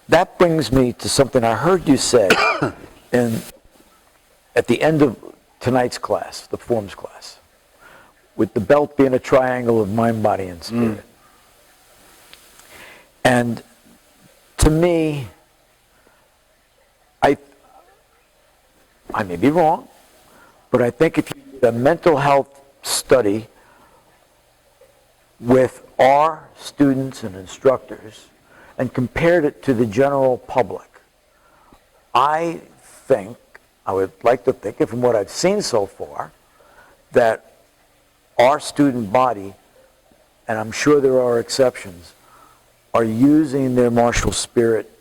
that brings me to something I heard you say at the end of tonight's class, the forms class, with the belt being a triangle of mind, body, and spirit. And to me, I may be wrong, but I think if you did a mental health study with our students and instructors and compared it to the general public, I would like to think, from what I've seen so far, that our student body, and I'm sure there are exceptions, are using their martial spirit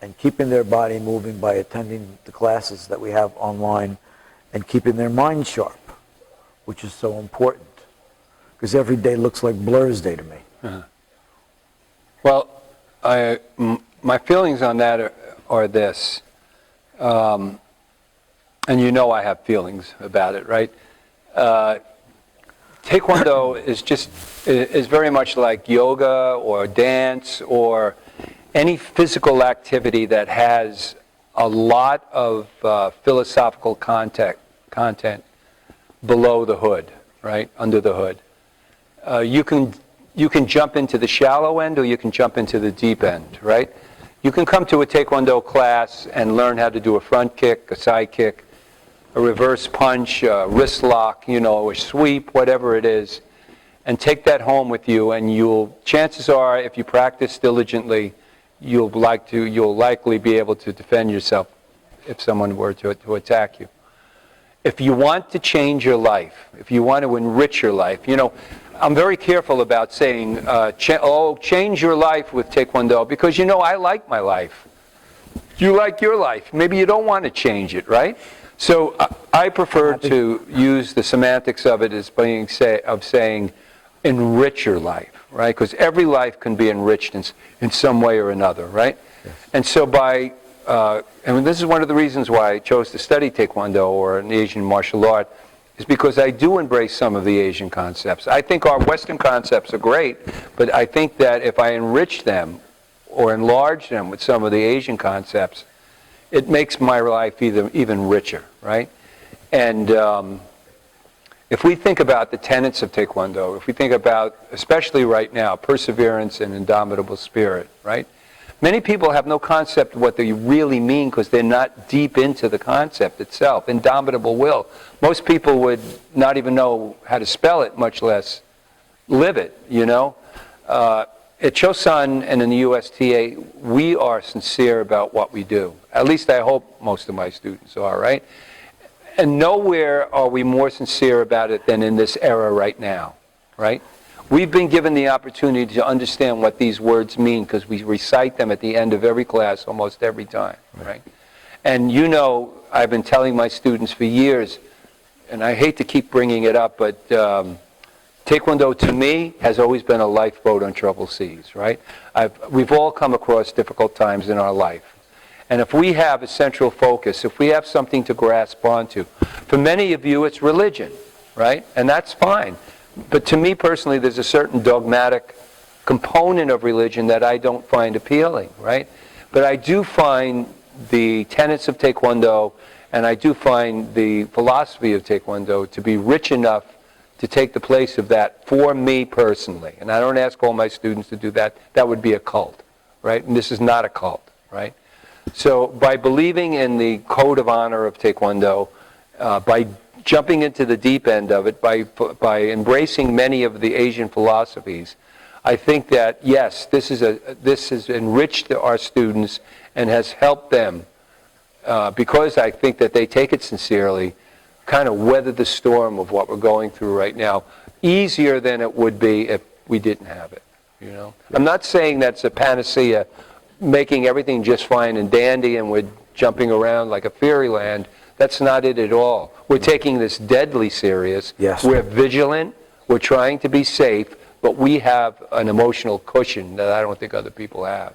and keeping their body moving by attending the classes that we have online and keeping their mind sharp, which is so important. Because every day looks like Blur's Day to me. Uh-huh. Well, my feelings on that are this. And you know I have feelings about it, right? Taekwondo is very much like yoga or dance or any physical activity that has a lot of philosophical content below the hood, right? Under the hood. You can jump into the shallow end or you can jump into the deep end, right? You can come to a Taekwondo class and learn how to do a front kick, a side kick, a reverse punch, a wrist lock, a sweep, whatever it is, and take that home with you. And chances are, if you practice diligently, you'll likely be able to defend yourself if someone were to attack you. If you want to change your life, if you want to enrich your life, I'm very careful about saying, change your life with Taekwondo, because I like my life. You like your life. Maybe you don't want to change it, right? So I prefer to use the semantics of it as saying, enrich your life, right? Because every life can be enriched in some way or another, right? Yes. And so this is one of the reasons why I chose to study Taekwondo or an Asian martial art, is because I do embrace some of the Asian concepts. I think our Western concepts are great, but I think that if I enrich them or enlarge them with some of the Asian concepts, it makes my life even richer, right? And if we think about the tenets of Taekwondo, if we think about, especially right now, perseverance and indomitable spirit, right? Many people have no concept of what they really mean because they're not deep into the concept itself. Indomitable will. Most people would not even know how to spell it, much less live it, At Chosun and in the USTA, we are sincere about what we do. At least I hope most of my students are, right? And nowhere are we more sincere about it than in this era right now, right? We've been given the opportunity to understand what these words mean because we recite them at the end of every class almost every time, right? And I've been telling my students for years, and I hate to keep bringing it up, but Taekwondo to me has always been a lifeboat on troubled seas, right? We've all come across difficult times in our life. And if we have a central focus, if we have something to grasp onto, for many of you it's religion, right? And that's fine. But to me personally, there's a certain dogmatic component of religion that I don't find appealing, right? But I do find the tenets of Taekwondo and I do find the philosophy of Taekwondo to be rich enough to take the place of that for me personally. And I don't ask all my students to do that. That would be a cult, right? And this is not a cult, right? So by believing in the code of honor of Taekwondo, by jumping into the deep end of it, by embracing many of the Asian philosophies, I think that, yes, this has enriched our students and has helped them, because I think that they take it sincerely, kind of weather the storm of what we're going through right now, easier than it would be if we didn't have it, Yeah. I'm not saying that's a panacea, making everything just fine and dandy and we're jumping around like a fairyland. That's not it at all. We're taking this deadly serious. Yes. We're vigilant. We're trying to be safe, but we have an emotional cushion that I don't think other people have.